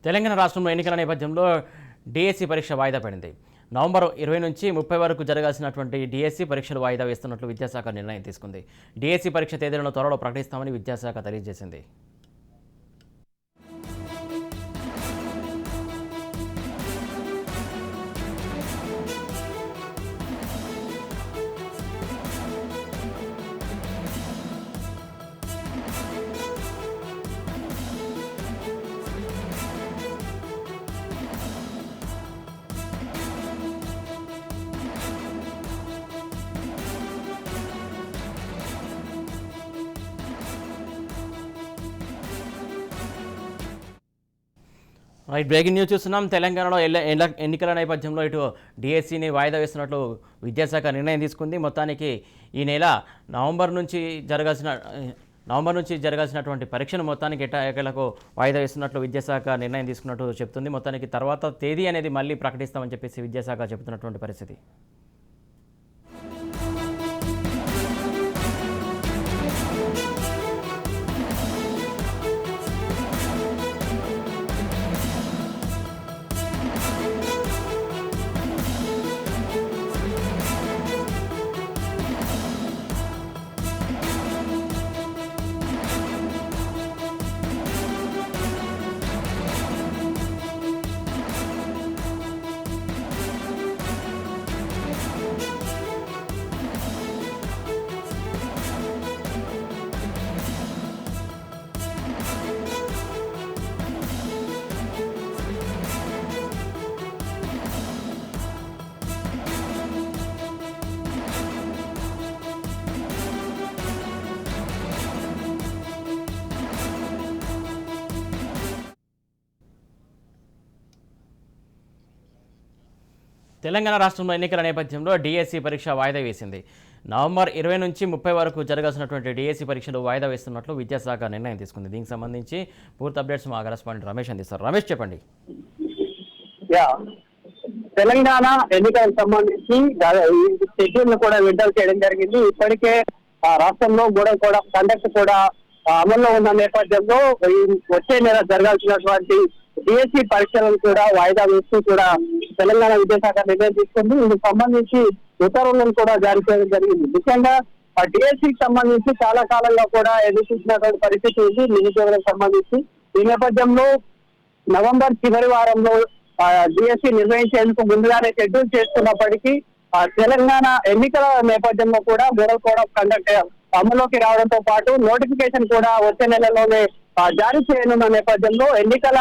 తెలంగాణ రాష్ట్రంలో ఎన్నికల నేపథ్యంలో డిఎస్సి పరీక్ష వాయిదా పడింది. నవంబర్ 20 నుంచి 30 వరకు జరగాల్సినటువంటి డిఎస్సి పరీక్షలు వాయిదా వేస్తున్నట్లు విద్యాశాఖ నిర్ణయం తీసుకుంది. డిఎస్సి పరీక్ష తేదీలను త్వరలో ప్రకటిస్తామని విద్యాశాఖ తెలియజేసింది. బ్రేకింగ్ న్యూస్ చూస్తున్నాం. తెలంగాణలో ఎన్నికల నేపథ్యంలో ఇటు డిఎస్సిని వాయిదా వేస్తున్నట్లు విద్యాశాఖ నిర్ణయం తీసుకుంది. మొత్తానికి ఈ నెల నవంబర్ నుంచి జరగాల్సినటువంటి పరీక్షను మొత్తానికి ఎట్టకేలకు వాయిదా వేస్తున్నట్లు విద్యాశాఖ నిర్ణయం తీసుకున్నట్టు చెప్తుంది. మొత్తానికి తర్వాత తేదీ అనేది మళ్ళీ ప్రకటిస్తామని చెప్పేసి విద్యాశాఖ చెబుతున్నటువంటి పరిస్థితి. తెలంగాణ రాష్ట్రంలో ఎన్నికల నేపథ్యంలో డిఎస్సి పరీక్ష వాయిదా వేసింది. నవంబర్ 20 నుంచి 30 వరకు జరగాల్సినటువంటి డిఎస్సి పరీక్షలు వాయిదా వేస్తున్నట్లు విద్యాశాఖ నిర్ణయం తీసుకుంది. దీనికి సంబంధించి పూర్తి అప్డేట్స్ మా కరెస్పాండెంట్ రమేష్ అందిస్తారు. రమేష్, చెప్పండి. తెలంగాణ ఎన్నికలకు సంబంధించి షెడ్యూల్ కూడా విడుదల చేయడం జరిగింది. ఇప్పటికే రాష్ట్రంలో కూడా కండక్ట్ కూడా అమల్లో ఉన్న నేపథ్యంలో వచ్చే నెల జరగాల్సినటువంటి డిఎస్సి పరీక్షలను కూడా వాయిదా వేస్తూ కూడా తెలంగాణ విద్యాశాఖ నిర్ణయం తీసుకుంది. ఇందుకు సంబంధించి ఉత్తర్వులను కూడా జారీ చేయడం జరిగింది. ముఖ్యంగా డిఎస్సికి సంబంధించి చాలా కాలంగా కూడా ఎదురు చూసినటువంటి పరిస్థితి ఉంది నిరుద్యోగులకు సంబంధించి. ఈ నేపథ్యంలో నవంబర్ చివరి వారంలో డిఎస్సి నిర్వహించేందుకు ముందుగానే షెడ్యూల్ చేస్తున్నప్పటికీ తెలంగాణ ఎన్నికల నేపథ్యంలో కూడా మోడల్ కోడ్ ఆఫ్ కండక్ట్ అమలులోకి రావడంతో పాటు నోటిఫికేషన్ కూడా వచ్చే నెలలోనే జారీ చేయనున్న నేపథ్యంలో ఎన్నికల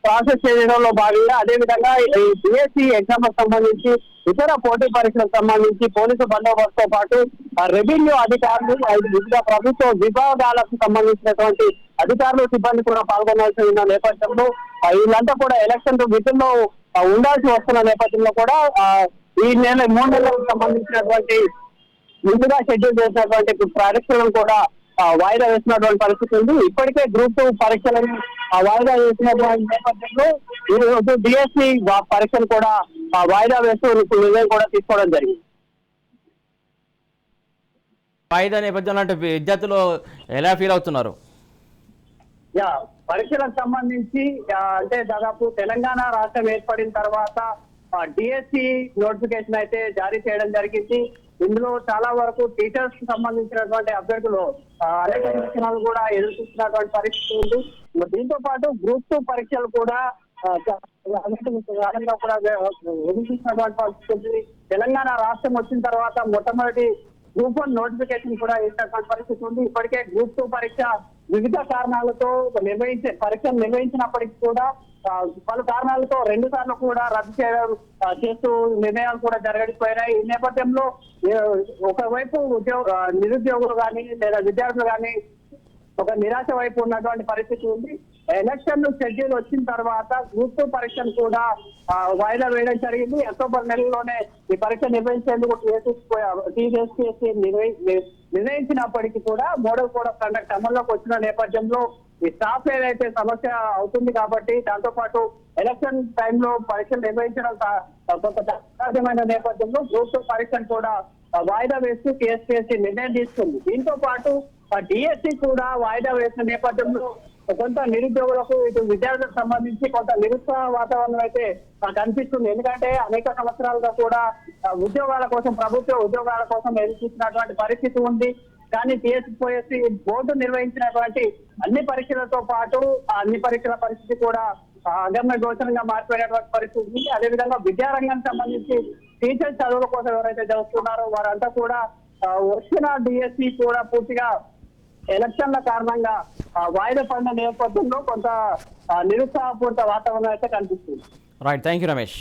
ప్రాసెస్ చేయడంలో భాగంగా అదేవిధంగా ఈ డిఎస్సి ఎగ్జామ్ సంబంధించి ఇతర పోటీ పరీక్షలకు సంబంధించి పోలీసు బందోబస్తుతో పాటు రెవెన్యూ అధికారులు వివిధ ప్రభుత్వ విభాగాలకు సంబంధించినటువంటి అధికారులు సిబ్బంది కూడా పాల్గొనాల్సి ఉన్న నేపథ్యంలో వీళ్ళంతా కూడా ఎలక్షన్ విధుల్లో ఉండాల్సి వస్తున్న నేపథ్యంలో కూడా ఈ నెల 3 నెలలకు సంబంధించినటువంటి ముందుగా షెడ్యూల్ చేసినటువంటి పరీక్షలను కూడా వాయిదా వేసినటువంటి పరిస్థితి ఉంది. ఇప్పటికే గ్రూప్ 2 పరీక్షలను వాయిదా వేసినటువంటి నేపథ్యంలో ఈ రోజు డిఎస్సి పరీక్షలు కూడా వాయిదా వేస్తూ నిర్ణయం కూడా తీసుకోవడం జరిగింది. వాయిదా నేపథ్యంలో అంటే విద్యార్థులు ఎలా ఫీల్ అవుతున్నారు? పరీక్షలకు సంబంధించి అంటే దాదాపు తెలంగాణ రాష్ట్రం ఏర్పడిన తర్వాత డిఎస్సి నోటిఫికేషన్ అయితే జారీ చేయడం జరిగింది. ఇందులో చాలా వరకు టీచర్స్ కి సంబంధించినటువంటి అభ్యర్థులు అనేక శిక్షణాలు కూడా ఎదురు చూస్తున్నటువంటి పరిస్థితి ఉంది. దీంతో పాటు గ్రూప్ 2 పరీక్షలు కూడా కూడా ఎదురు చూస్తున్నటువంటి పరిస్థితి. తెలంగాణ రాష్ట్రం వచ్చిన తర్వాత మొట్టమొదటి గ్రూప్ 1 నోటిఫికేషన్ కూడా ఇచ్చినటువంటి పరిస్థితి ఉంది. ఇప్పటికే గ్రూప్ 2 పరీక్ష వివిధ కారణాలతో పరీక్షలు నిర్వహించినప్పటికీ కూడా పలు కారణాలతో 2 సార్లు కూడా రద్దు చేస్తూ నిర్ణయాలు కూడా జరగకపోయినాయి. ఈ నేపథ్యంలో ఒకవైపు నిరుద్యోగులు కానీ లేదా విద్యార్థులు కానీ ఒక నిరాశ వైపు ఉన్నటువంటి పరిస్థితి ఉంది. ఎలక్షన్ షెడ్యూల్ వచ్చిన తర్వాత గ్రూప్ 2 పరీక్షను కూడా వాయిదా వేయడం జరిగింది. అక్టోబర్ నెలలోనే ఈ పరీక్ష నిర్వహించేందుకు టీఎస్పీఎస్సీ నిర్ణయించినప్పటికీ కూడా మోడల్ కోడ్ ఆఫ్ కండక్ట్ అమల్లోకి వచ్చిన నేపథ్యంలో ఈ స్టాఫ్ ఏదైతే సమస్య అవుతుంది కాబట్టి దాంతో పాటు ఎలక్షన్ టైంలో పరీక్షలు నిర్వహించడం కొంత సాధ్యమైన నేపథ్యంలో గ్రూప్ 2 పరీక్షను కూడా వాయిదా వేస్తూ టీఎస్పీఎస్సీ నిర్ణయం తీసుకుంది. దీంతో పాటు డిఎస్సి కూడా వాయిదా వేసిన నేపథ్యంలో కొంత నిరుద్యోగులకు ఇటు విద్యార్థులకు సంబంధించి కొంత నిరుత్సాహ వాతావరణం అయితే కనిపిస్తుంది. ఎందుకంటే అనేక సంవత్సరాలుగా కూడా ఉద్యోగాల కోసం, ప్రభుత్వ ఉద్యోగాల కోసం ఎదుర్కొంటున్నటువంటి పరిస్థితి ఉంది. కానీ టీఎస్పీఎస్సీ బోర్డు నిర్వహించినటువంటి అన్ని పరీక్షలతో పాటు అన్ని పరీక్షల పరిస్థితి కూడా అగమ్య గోచరంగా మారిపోయినటువంటి పరిస్థితి ఉంది. అదేవిధంగా విద్యారంగానికి సంబంధించి టీచర్ చదువుల కోసం ఎవరైతే చదువుతున్నారో వారంతా కూడా వచ్చిన డిఎస్సి కూడా పూర్తిగా ఎలక్షన్ల కారణంగా వాయిదా పడిన నేపథ్యంలో కొంత నిరుత్సాహపూరిత వాతావరణం అయితే కనిపిస్తుంది. Right, thank you Ramesh.